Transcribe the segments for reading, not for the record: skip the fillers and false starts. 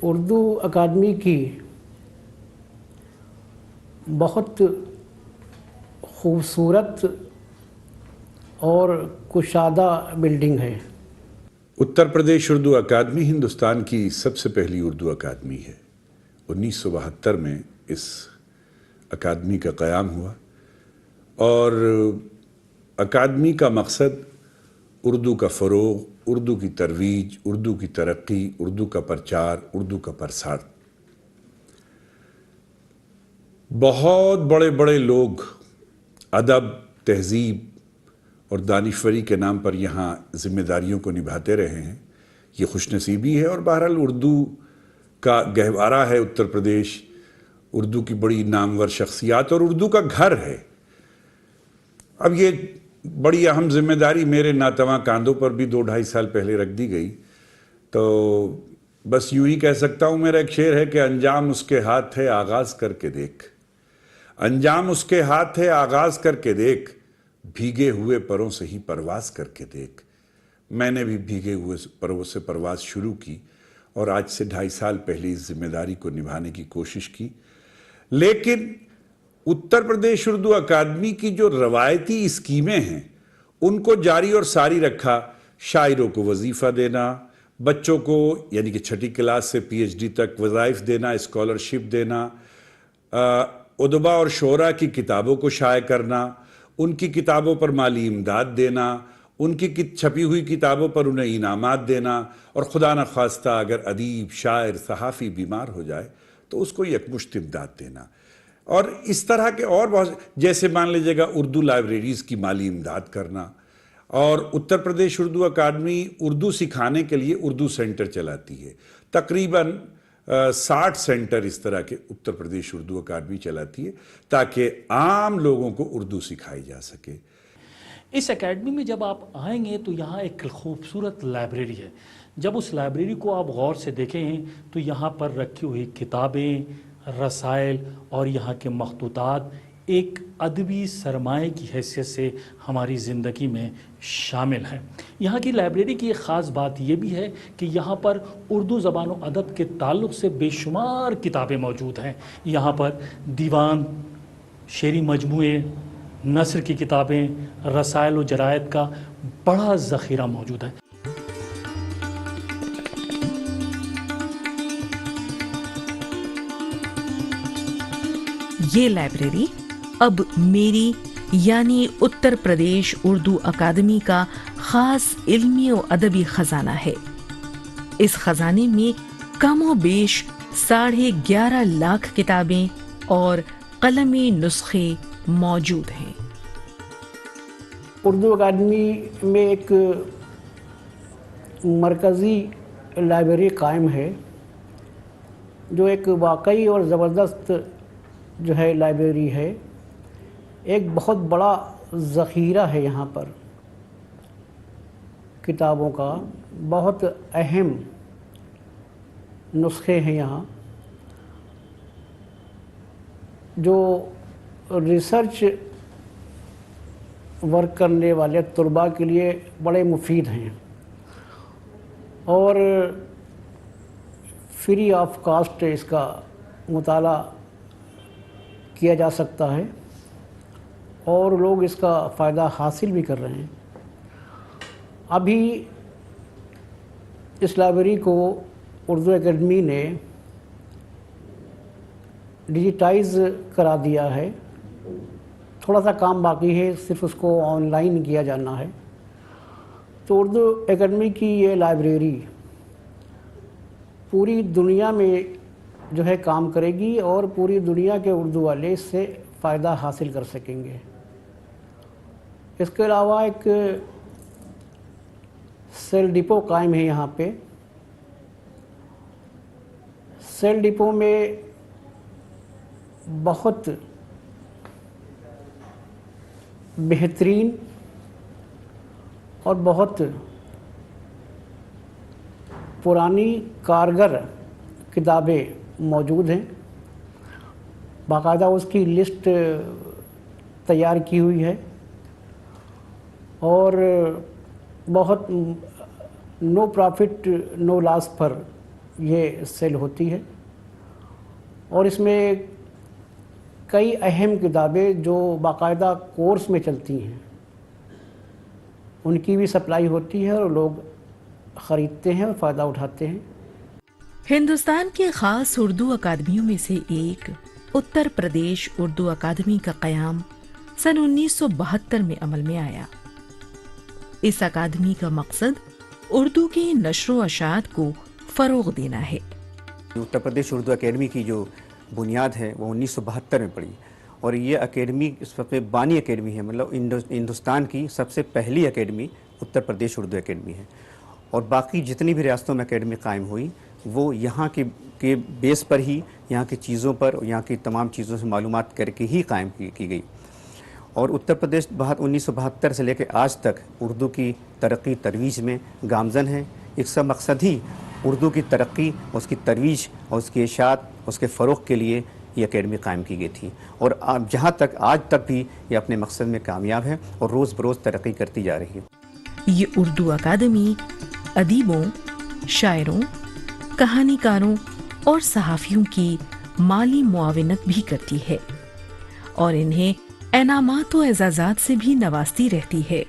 اردو اکادمی کی بہت خوبصورت اور کشادہ بلڈنگ ہے۔ اتر پردیش اردو اکادمی ہندوستان کی سب سے پہلی اردو اکادمی ہے۔ 1972 میں اس اکادمی کا قیام ہوا اور اکادمی کا مقصد اردو کا فروغ، اردو کی ترویج، اردو کی ترقی، اردو کا پرچار، اردو کا پرسار۔ بہت بڑے بڑے لوگ ادب، تہذیب اور دانشوری کے نام پر یہاں ذمہ داریوں کو نبھاتے رہے ہیں۔ یہ خوش نصیبی ہے اور بہرحال اردو کا گہوارہ ہے اتر پردیش، اردو کی بڑی نامور شخصیات اور اردو کا گھر ہے۔ اب یہ بڑی اہم ذمہ داری میرے ناتواں کاندھوں پر بھی 2-2.5 سال پہلے رکھ دی گئی، تو بس یوں ہی کہہ سکتا ہوں، میرا ایک شعر ہے کہ انجام اس کے ہاتھ ہے آغاز کر کے دیکھ، انجام اس کے ہاتھ ہے آغاز کر کے دیکھ، بھیگے ہوئے پروں سے ہی پرواز کر کے دیکھ۔ میں نے بھی بھیگے ہوئے پروں سے پرواز شروع کی اور آج سے 2.5 سال پہلے اس ذمہ داری کو نبھانے کی کوشش کی، لیکن اتر پردیش اردو اکادمی کی جو روایتی اسکیمیں ہیں ان کو جاری اور ساری رکھا۔ شاعروں کو وظیفہ دینا، بچوں کو یعنی کہ 6ٹھی کلاس سے PhD تک وظائف دینا، اسکالرشپ دینا، ادبا اور شعراء کی کتابوں کو شائع کرنا، ان کی کتابوں پر مالی امداد دینا، ان کی چھپی ہوئی کتابوں پر انہیں انعامات دینا، اور خدا نخواستہ اگر ادیب، شاعر، صحافی بیمار ہو جائے تو اس کو یکمشت امداد دینا، اور اس طرح کے اور بہت، جیسے مان لیجیے گا اردو لائبریریز کی مالی امداد کرنا۔ اور اتر پردیش اردو اکادمی اردو سکھانے کے لیے اردو سینٹر چلاتی ہے، تقریباً 60 سینٹر اس طرح کے اتر پردیش اردو اکادمی چلاتی ہے تاکہ عام لوگوں کو اردو سکھائی جا سکے۔ اس اکیڈمی میں جب آپ آئیں گے تو یہاں ایک خوبصورت لائبریری ہے۔ جب اس لائبریری کو آپ غور سے دیکھیں ہیں تو یہاں پر رکھی ہوئی کتابیں، رسائل اور یہاں کے مخطوطات ایک ادبی سرمایہ کی حیثیت سے ہماری زندگی میں شامل ہیں۔ یہاں کی لائبریری کی ایک خاص بات یہ بھی ہے کہ یہاں پر اردو زبان و ادب کے تعلق سے بے شمار کتابیں موجود ہیں۔ یہاں پر دیوان، شعری مجموعے، نثر کی کتابیں، رسائل و جرائد کا بڑا ذخیرہ موجود ہے۔ یہ لائبریری اب میری یعنی اتر پردیش اردو اکادمی کا خاص علمی و ادبی خزانہ ہے۔ اس خزانے میں کم و بیش 11.5 لاکھ کتابیں اور قلمی نسخے موجود ہیں۔ اردو اکادمی میں ایک مرکزی لائبریری قائم ہے جو ایک واقعی اور زبردست جو ہے لائبریری ہے۔ ایک بہت بڑا ذخیرہ ہے یہاں پر کتابوں کا، بہت اہم نسخے ہیں یہاں جو ریسرچ ورک کرنے والے طلباء کے لیے بڑے مفید ہیں، اور فری آف کاسٹ اس کا مطالعہ کیا جا سکتا ہے اور لوگ اس کا فائدہ حاصل بھی کر رہے ہیں۔ ابھی اس لائبریری کو اردو اکیڈمی نے ڈیجیٹائز کرا دیا ہے، تھوڑا سا کام باقی ہے، صرف اس کو آن لائن کیا جانا ہے۔ تو اردو اکیڈمی کی یہ لائبریری پوری دنیا میں جو ہے کام کرے گی اور پوری دنیا کے اردو والے اس سے فائدہ حاصل کر سکیں گے۔ اس کے علاوہ ایک سیل ڈپو قائم ہے یہاں پہ۔ سیل ڈپو میں بہت بہترین اور بہت پرانی کارگر کتابیں موجود ہیں، باقاعدہ اس کی لسٹ تیار کی ہوئی ہے، اور بہت نو پرافٹ نو لاس پر یہ سیل ہوتی ہے، اور اس میں کئی اہم کتابیں جو باقاعدہ کورس میں چلتی ہیں ان کی بھی سپلائی ہوتی ہے اور لوگ خریدتے ہیں اور فائدہ اٹھاتے ہیں۔ ہندوستان کے خاص اردو اکادمیوں میں سے ایک اتر پردیش اردو اکادمی کا قیام سن 1972 میں عمل میں آیا۔ اس اکادمی کا مقصد اردو کی نشر و اشاعت کو فروغ دینا ہے۔ اتر پردیش اردو اکیڈمی کی جو بنیاد ہے وہ 1972 میں پڑی، اور یہ اکیڈمی اس وقت بانی اکیڈمی ہے، مطلب ہندوستان کی سب سے پہلی اکیڈمی اتر پردیش اردو اکیڈمی ہے، اور باقی جتنی بھی ریاستوں میں اکیڈمی قائم ہوئی وہ یہاں کے بیس پر ہی، یہاں کی چیزوں پر، یہاں کی تمام چیزوں سے معلومات کر کے ہی قائم کی گئی۔ اور اتر پردیش 1972 سے لے کے آج تک اردو کی ترقی ترویج میں گامزن ہے۔ ایک سب مقصد ہی اردو کی ترقی، اس کی ترویج اور اس کی اشاعت، اس کے فروغ کے لیے یہ اکیڈمی قائم کی گئی تھی، اور جہاں تک آج تک بھی یہ اپنے مقصد میں کامیاب ہے اور روز بروز ترقی کرتی جا رہی ہے۔ یہ اردو اکادمی ادیبوں، شاعروں، کہانی کاروں اور صحافیوں کی مالی معاونت بھی کرتی ہے اور انہیں انعامات و اعزازات سے بھی نوازتی رہتی ہے۔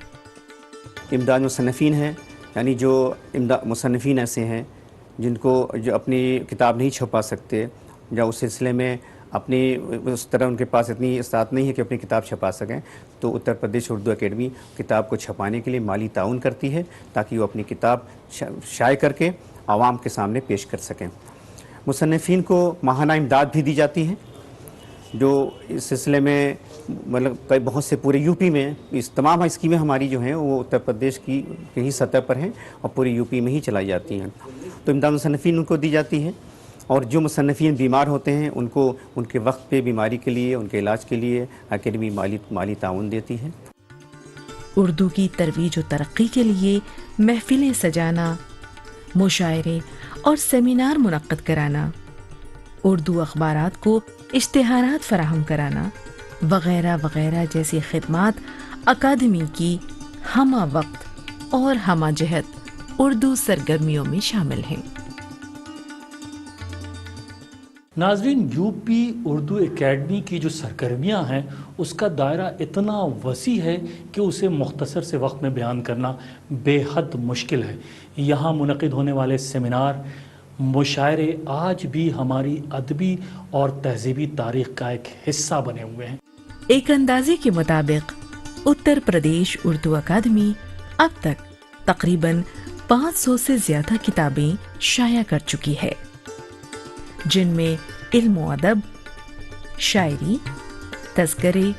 امداد مصنفین ہیں، یعنی جو مصنفین ایسے ہیں جن کو جو اپنی کتاب نہیں چھپا سکتے یا اس سلسلے میں اپنی اس طرح ان کے پاس اتنی استطاعت نہیں ہے کہ اپنی کتاب چھپا سکیں، تو اتر پردیش اردو اکیڈمی کتاب کو چھپانے کے لیے مالی تعاون کرتی ہے تاکہ وہ اپنی کتاب شائع کر کے عوام کے سامنے پیش کر سکیں۔ مصنفین کو ماہانہ امداد بھی دی جاتی ہے، جو اس سلسلے میں مطلب بہت سے پورے یو پی میں اس تمام اسکیمیں ہماری جو ہیں وہ اتر پردیش کی ہی سطح پر ہیں اور پورے یو پی میں ہی چلائی جاتی ہیں، تو امداد مصنفین ان کو دی جاتی ہے۔ اور جو مصنفین بیمار ہوتے ہیں ان کو ان کے وقت پہ بیماری کے لیے، ان کے علاج کے لیے اکیڈمی مالی تعاون دیتی ہے۔ اردو کی ترویج و ترقی کے لیے محفلیں سجانا، مشاعرے اور سیمینار منعقد کرانا، اردو اخبارات کو اشتہارات فراہم کرانا وغیرہ وغیرہ جیسی خدمات اکادمی کی ہمہ وقت اور ہمہ جہت اردو سرگرمیوں میں شامل ہیں۔ ناظرین، یو پی اردو اکیڈمی کی جو سرگرمیاں ہیں اس کا دائرہ اتنا وسیع ہے کہ اسے مختصر سے وقت میں بیان کرنا بے حد مشکل ہے۔ یہاں منعقد ہونے والے سیمینار، مشاعرے آج بھی ہماری ادبی اور تہذیبی تاریخ کا ایک حصہ بنے ہوئے ہیں۔ ایک اندازے کے مطابق اتر پردیش اردو اکادمی اب تک تقریباً 500 سے زیادہ کتابیں شائع کر چکی ہے، جن میں علم و ادب، شاعری، تذکرے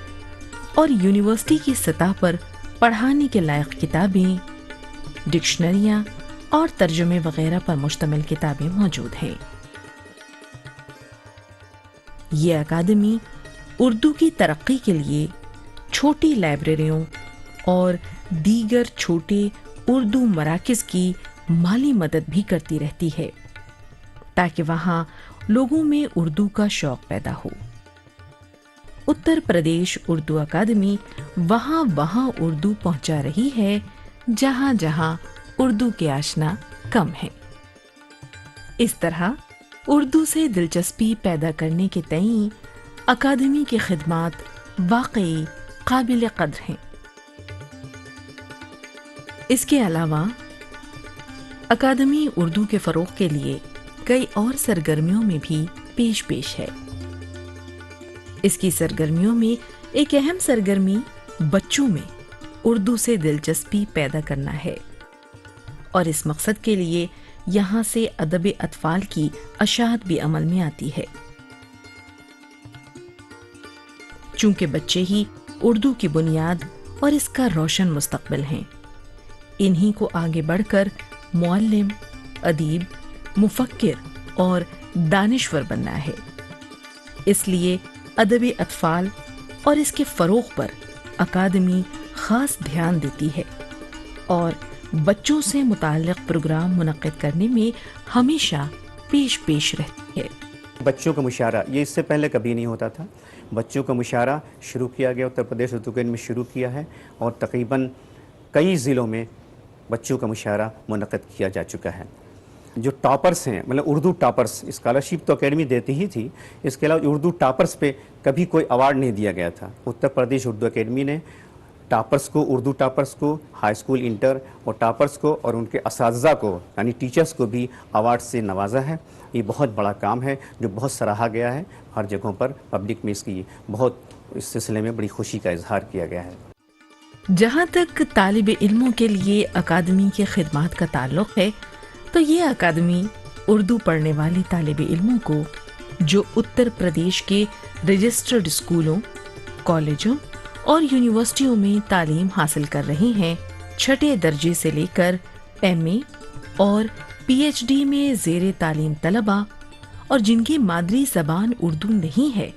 اور یونیورسٹی کی سطح پر پڑھانے کے لائق کتابیں، ڈکشنریاں اور ترجمے وغیرہ پر مشتمل کتابیں موجود ہیں۔ یہ اکادمی اردو کی ترقی کے لیے چھوٹی لائبریریوں اور دیگر چھوٹے اردو مراکز کی مالی مدد بھی کرتی رہتی ہے تاکہ وہاں لوگوں میں اردو کا شوق پیدا ہو۔ اتر پردیش اردو اکادمی وہاں اردو پہنچا رہی ہے جہاں جہاں اردو کے آشنا کم ہیں۔ اس طرح اردو سے دلچسپی پیدا کرنے کے تئیں اکادمی کی خدمات واقعی قابل قدر ہیں۔ اس کے علاوہ اکادمی اردو کے فروغ کے لیے کئی اور سرگرمیوں میں بھی پیش ہے۔ اس کی سرگرمیوں میں ایک اہم سرگرمی بچوں میں اردو سے دلچسپی پیدا کرنا ہے، اور اس مقصد کے لیے یہاں سے ادب اطفال کی اشاعت بھی عمل میں آتی ہے۔ چونکہ بچے ہی اردو کی بنیاد اور اس کا روشن مستقبل ہیں، انہی کو آگے بڑھ کر معلم، ادیب، مفکر اور دانشور بننا ہے۔ اس لیے ادب اطفال اور اس کے فروغ پر اکادمی خاص دھیان دیتی ہے اور بچوں سے متعلق پروگرام منعقد کرنے میں ہمیشہ پیش رہتی ہے۔ بچوں کا مشاعرہ یہ اس سے پہلے کبھی نہیں ہوتا تھا۔ بچوں کا مشاعرہ شروع کیا گیا، اتر پردیش اردو اکیڈمی میں شروع کیا ہے، اور تقریباً کئی ضلعوں میں بچوں کا مشاعرہ منعقد کیا جا چکا ہے۔ جو ٹاپرس ہیں، مطلب اردو ٹاپرس، اسکالرشپ تو اکیڈمی دیتی ہی تھی، اس کے علاوہ اردو ٹاپرس پہ کبھی کوئی ایوارڈ نہیں دیا گیا تھا. اتر پردیش اردو اکیڈمی نے ٹاپرس کو، اردو ٹاپرس کو، ہائی اسکول انٹر اور ٹاپرس کو اور ان کے اساتذہ کو یعنی ٹیچرس کو بھی ایوارڈ سے نوازا ہے. یہ بہت بڑا کام ہے جو بہت سراہا گیا ہے. ہر جگہوں پر پبلک میں اس کی بہت اس سلسلے میں بڑی خوشی کا اظہار کیا گیا ہے. جہاں تک طالب علموں کے لیے اکادمی کی خدمات کا تعلق ہے تو یہ اکادمی اردو پڑھنے والے طالب علموں کو جو اتر پردیش کے رجسٹرڈ اسکولوں، کالجوں اور یونیورسٹیوں میں تعلیم حاصل کر رہے ہیں، چھٹے درجے سے لے کر ایم اے اور پی ایچ ڈی میں زیر تعلیم طلباء اور جن کی مادری زبان اردو نہیں ہے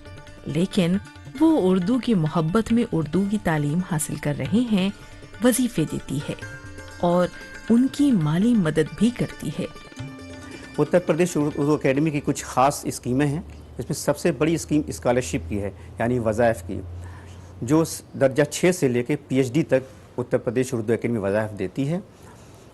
لیکن وہ اردو کی محبت میں اردو کی تعلیم حاصل کر رہے ہیں، وظیفے دیتی ہے اور ان کی مالی مدد بھی کرتی ہے. اتر پردیش اردو اکیڈمی کی کچھ خاص اسکیمیں ہیں. اس میں سب سے بڑی اسکیم اسکالرشپ کی ہے، یعنی وظائف کی، جو درجہ 6 سے لے کے پی ایچ ڈی تک اتر پردیش اردو اکیڈمی وظائف دیتی ہے.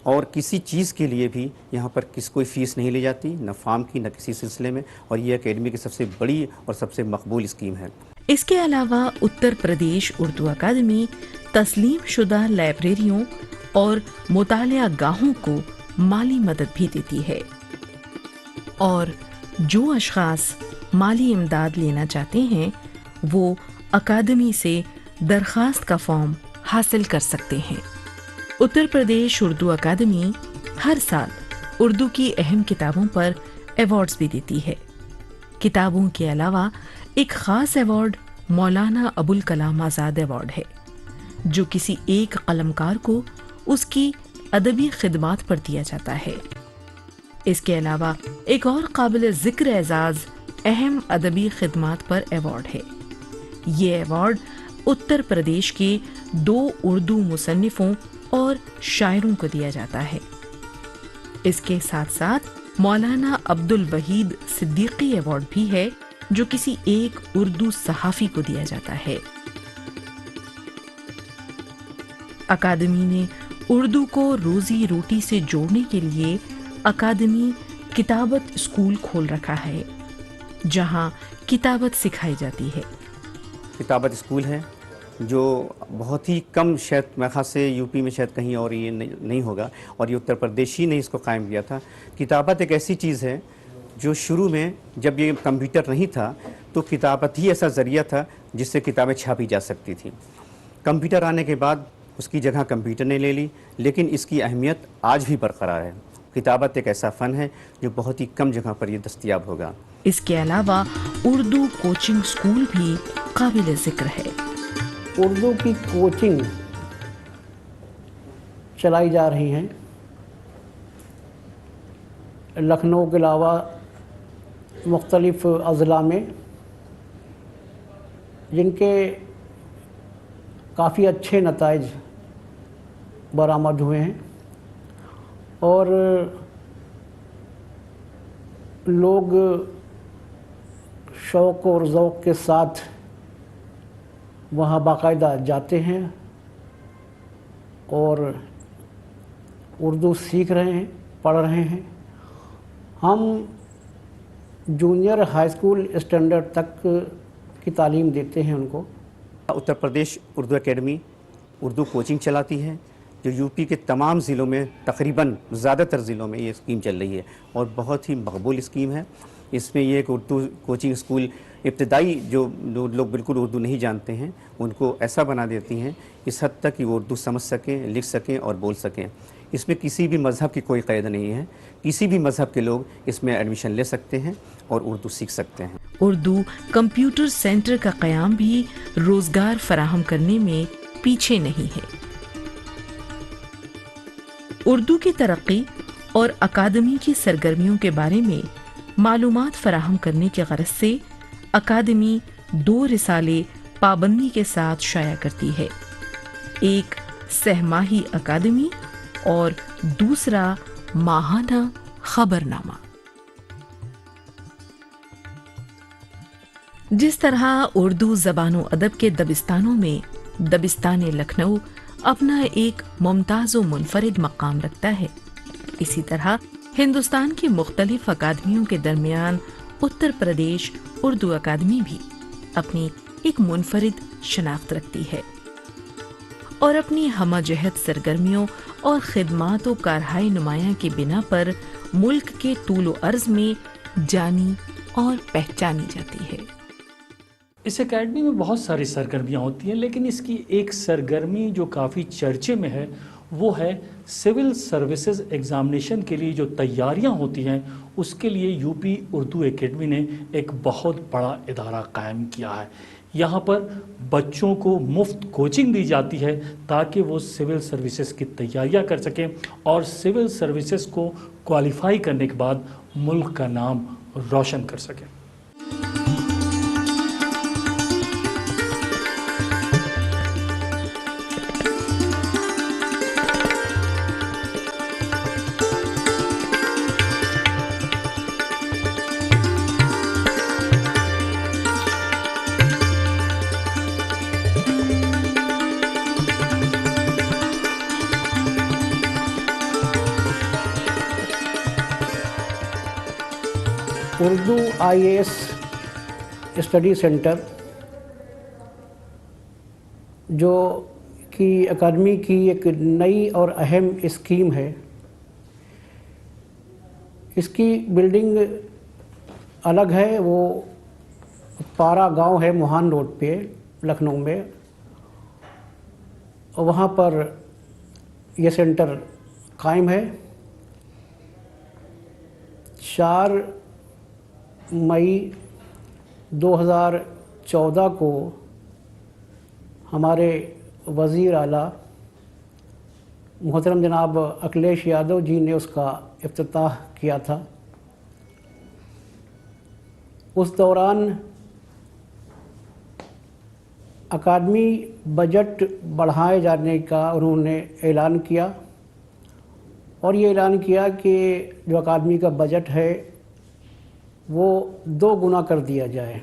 اور کسی چیز کے لیے بھی یہاں پر کوئی فیس نہیں لی جاتی، نہ فارم کی نہ کسی سلسلے میں، اور یہ اکیڈمی کی سب سے بڑی اور سب سے مقبول اسکیم ہے. اس کے علاوہ اتر پردیش اردو اکادمی تسلیم شدہ لائبریریوں اور مطالعہ گاہوں کو مالی مدد بھی دیتی ہے، اور جو اشخاص مالی امداد لینا چاہتے ہیں وہ اکادمی سے درخواست کا فارم حاصل کر سکتے ہیں. اتر پردیش اردو اکادمی ہر سال اردو کی اہم کتابوں پر ایوارڈز بھی دیتی ہے. کتابوں کے علاوہ ایک خاص ایوارڈ مولانا ابوالکلام آزاد ایوارڈ ہے جو کسی ایک قلمکار کو اس کی ادبی خدمات پر دیا جاتا ہے. اس کے علاوہ ایک اور قابل ذکر اعزاز اہم ادبی خدمات پر ایوارڈ ہے. یہ ایوارڈ اتر پردیش کے 2 اردو مصنفوں اور شاعروں کو دیا جاتا ہے. اس کے ساتھ ساتھ مولانا عبد الوحید صدیقی ایوارڈ بھی ہے جو کسی ایک اردو صحافی کو دیا جاتا ہے. اکادمی نے اردو کو روزی روٹی سے جوڑنے کے لیے اکادمی کتابت اسکول کھول رکھا ہے جہاں کتابت سکھائی جاتی ہے. کتابت اسکول ہے جو بہت ہی کم، شاید میرے خیال سے یو پی میں شاید کہیں اور یہ نہیں ہوگا، اور یہ اتر پردیش ہی نے اس کو قائم کیا تھا. کتابت ایک ایسی چیز ہے جو شروع میں جب یہ کمپیوٹر نہیں تھا تو کتابت ہی ایسا ذریعہ تھا جس سے کتابیں چھاپی جا سکتی تھیں. کمپیوٹر آنے کے بعد اس کی جگہ کمپیوٹر نے لے لی، لیکن اس کی اہمیت آج بھی برقرار ہے. کتابت ایک ایسا فن ہے جو بہت ہی کم جگہ پر یہ دستیاب ہوگا. اس کے علاوہ اردو کوچنگ اسکول بھی قابل ذکر ہے. اردو کی کوچنگ چلائی جا رہی ہیں لکھنؤ کے علاوہ مختلف اضلاع میں، جن کے کافی اچھے نتائج برآمد ہوئے ہیں، اور لوگ شوق اور ذوق کے ساتھ وہاں باقاعدہ جاتے ہیں اور اردو سیکھ رہے ہیں، پڑھ رہے ہیں. ہم جونیئر ہائی اسکول اسٹینڈرڈ تک کی تعلیم دیتے ہیں ان کو. اتر پردیش اردو اکیڈمی اردو کوچنگ چلاتی ہے جو یو پی کے تمام ضلعوں میں، تقریباً زیادہ تر ضلعوں میں یہ اسکیم چل رہی ہے اور بہت ہی مقبول اسکیم ہے. اس میں یہ ایک اردو کوچنگ اسکول ابتدائی جو لوگ بالکل اردو نہیں جانتے ہیں ان کو ایسا بنا دیتی ہیں اس حد تک کہ وہ اردو سمجھ سکیں، لکھ سکیں اور بول سکیں. اس میں کسی بھی مذہب کی کوئی قید نہیں ہے، کسی بھی مذہب کے لوگ اس میں ایڈمیشن لے سکتے ہیں اور اردو سیکھ سکتے ہیں. اردو کمپیوٹر سینٹر کا قیام بھی روزگار فراہم کرنے میں پیچھے نہیں ہے. اردو کی ترقی اور اکادمی کی سرگرمیوں کے بارے میں معلومات فراہم کرنے کی غرض سے اکادمی 2 رسالے پابندی کے ساتھ شائع کرتی ہے. ایک سہ ماہی اکادمی اور دوسرا ماہانہ خبر نامہ. جس طرح اردو زبان و ادب کے دبستانوں میں دبستان لکھنؤ اپنا ایک ممتاز و منفرد مقام رکھتا ہے، اسی طرح ہندوستان کی مختلف اکادمیوں کے درمیان اتر پردیش اردو اکادمی بھی اپنی ایک منفرد شناخت رکھتی ہے اور اپنی ہمہ جہت سرگرمیوں اور خدمات و کارہائے نمایاں کی بنا پر ملک کے طول و عرض میں جانی اور پہچانی جاتی ہے۔ اس اکیڈمی میں بہت ساری سرگرمیاں ہوتی ہیں، لیکن اس کی ایک سرگرمی جو کافی چرچے میں ہے وہ ہے سول سروسز ایگزامینیشن کے لیے جو تیاریاں ہوتی ہیں، اس کے لیے یو پی اردو اکیڈمی نے ایک بہت بڑا ادارہ قائم کیا ہے۔ یہاں پر بچوں کو مفت کوچنگ دی جاتی ہے تاکہ وہ سول سروسز کی تیاریاں کر سکیں اور سول سروسز کو کوالیفائی کرنے کے بعد ملک کا نام روشن کر سکیں۔ اردو IAS اسٹڈی سینٹر جو کہ اکیڈمی کی ایک نئی اور اہم اسکیم ہے، اس کی بلڈنگ الگ ہے، وہ پارا گاؤں ہے موہان روڈ پہ لکھنؤ میں، اور وہاں پر یہ سینٹر قائم ہے۔ 4 مئی 2014 کو ہمارے وزیر اعلیٰ محترم جناب اکھلیش یادو جی نے اس کا افتتاح کیا تھا۔ اس دوران اکادمی بجٹ بڑھائے جانے کا انہوں نے اعلان کیا، اور یہ اعلان کیا کہ جو اکادمی کا بجٹ ہے وہ 2 گنا کر دیا جائے۔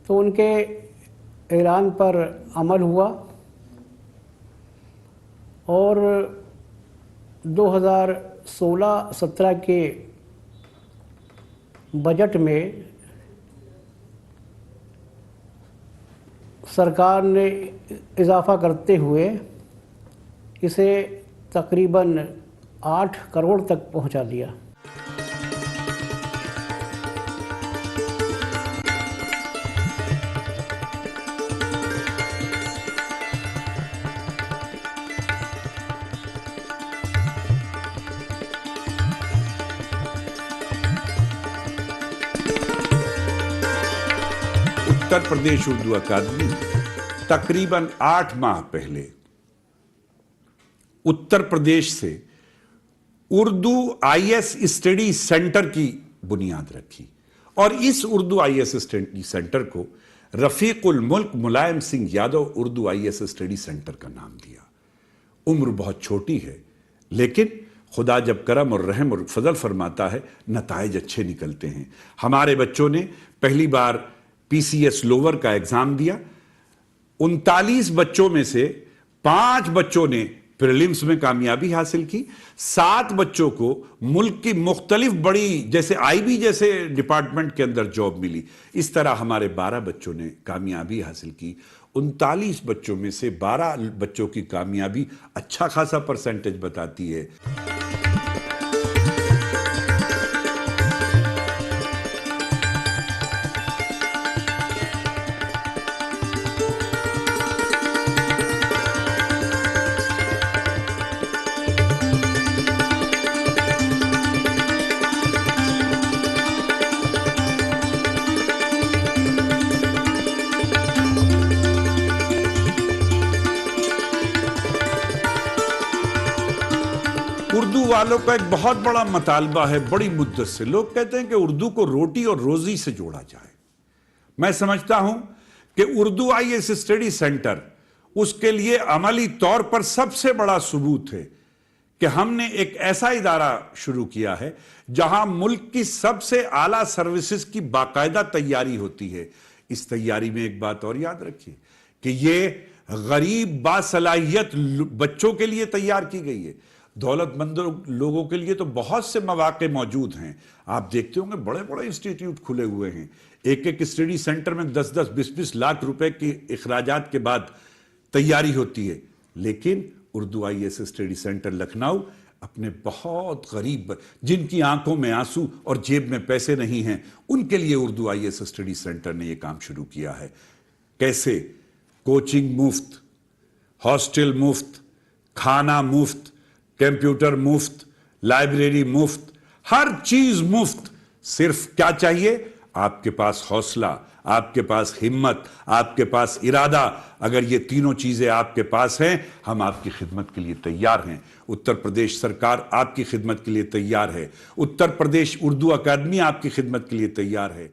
تو ان کے اعلان پر عمل ہوا اور 2016-17 کے بجٹ میں سرکار نے اضافہ کرتے ہوئے اسے تقریباً 8 کروڑ تک پہنچا دیا۔ اتر پردیش اردو اکادمی تقریباً 8 ماہ پہلے اتر پردیش سے اردو IAS اسٹڈی سینٹر کی بنیاد رکھی، اور اس اردو IAS اسٹڈی سینٹر کو Rafiq ul Mulk Mulayam Singh Yadav Urdu IAS study centre کا نام دیا۔ عمر بہت چھوٹی ہے، لیکن خدا جب کرم اور رحم اور فضل فرماتا ہے نتائج اچھے نکلتے ہیں۔ ہمارے بچوں نے پہلی بار PCS لوور کا ایگزام دیا، 39 بچوں میں سے 5 بچوں نے پریلیمز میں کامیابی حاصل کی، 7 بچوں کو ملک کی مختلف بڑی جیسے IB جیسے ڈپارٹمنٹ کے اندر جاب ملی۔ اس طرح ہمارے 12 بچوں نے کامیابی حاصل کی۔ 39 بچوں میں سے 12 بچوں کی کامیابی اچھا خاصا پرسنٹیج بتاتی ہے۔ اردو والوں کا ایک بہت بڑا مطالبہ ہے بڑی مدت سے۔ لوگ کہتے ہیں کہ اردو کو روٹی اور روزی سے جوڑا جائے۔ میں سمجھتا ہوں کہ اردو IAS اسٹڈی سینٹر اس کے لیے عملی طور پر سب سے بڑا ثبوت ہے کہ ہم نے ایک ایسا ادارہ شروع کیا ہے جہاں ملک کی سب سے اعلیٰ سروسز کی باقاعدہ تیاری ہوتی ہے۔ اس تیاری میں ایک بات اور یاد رکھیے کہ یہ غریب باصلاحیت بچوں کے لیے تیار کی گئی ہے۔ دولت مند لوگوں کے لیے تو بہت سے مواقع موجود ہیں. آپ دیکھتے ہوں گے بڑے بڑے انسٹیٹیوٹ کھلے ہوئے ہیں. ایک ایک اسٹڈی سینٹر میں 10-10 20-20 لاکھ روپے کی اخراجات کے بعد تیاری ہوتی ہے. لیکن Urdu I S study centre Lucknow اپنے بہت غریب جن کی آنکھوں میں آنسو اور جیب میں پیسے نہیں ہیں ان کے لیے Urdu I S study centre نے یہ کام شروع کیا ہے. کیسے؟ کوچنگ مفت، ہاسٹل مفت، کھانا مفت، کمپیوٹر مفت، لائبریری مفت، ہر چیز مفت. صرف کیا چاہیے؟ آپ کے پاس حوصلہ، آپ کے پاس ہمت، آپ کے پاس ارادہ. اگر یہ تینوں چیزیں آپ کے پاس ہیں ہم آپ کی خدمت کے لیے تیار ہیں. اتر پردیش سرکار آپ کی خدمت کے لیے تیار ہے. اتر پردیش اردو اکیڈمی آپ کی خدمت کے لیے تیار ہے.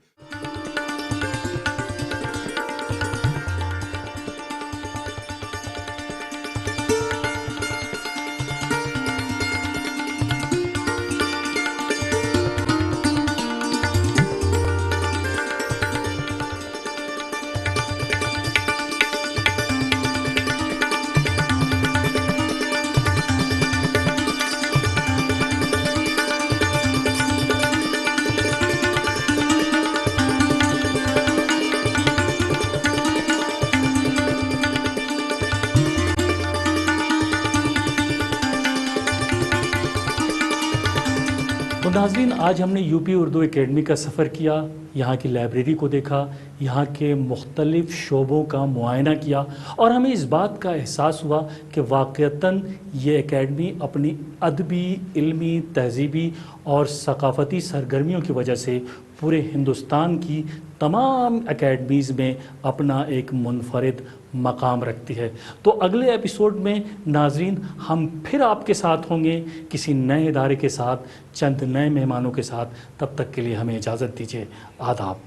تو ناظرین، آج ہم نے یو پی اردو اکیڈمی کا سفر کیا، یہاں کی لائبریری کو دیکھا، یہاں کے مختلف شعبوں کا معائنہ کیا اور ہمیں اس بات کا احساس ہوا کہ واقعتاً یہ اکیڈمی اپنی ادبی، علمی، تہذیبی اور ثقافتی سرگرمیوں کی وجہ سے پورے ہندوستان کی تمام اکیڈمیز میں اپنا ایک منفرد مقام رکھتی ہے. تو اگلے ایپیسوڈ میں ناظرین ہم پھر آپ کے ساتھ ہوں گے کسی نئے ادارے کے ساتھ، چند نئے مہمانوں کے ساتھ. تب تک کے لیے ہمیں اجازت دیجیے. آداب.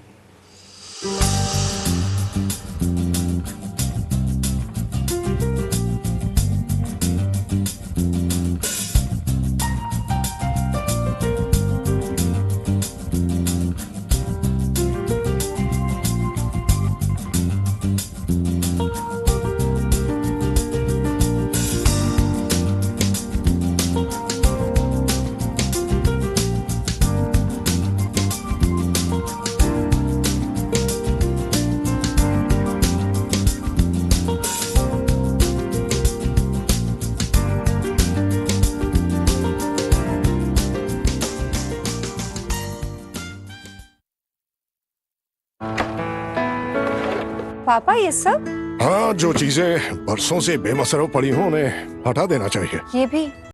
پاپا یہ سب؟ ہاں، جو چیزیں برسوں سے بے مصرف پڑی ہوں انہیں ہٹا دینا چاہیے. یہ بھی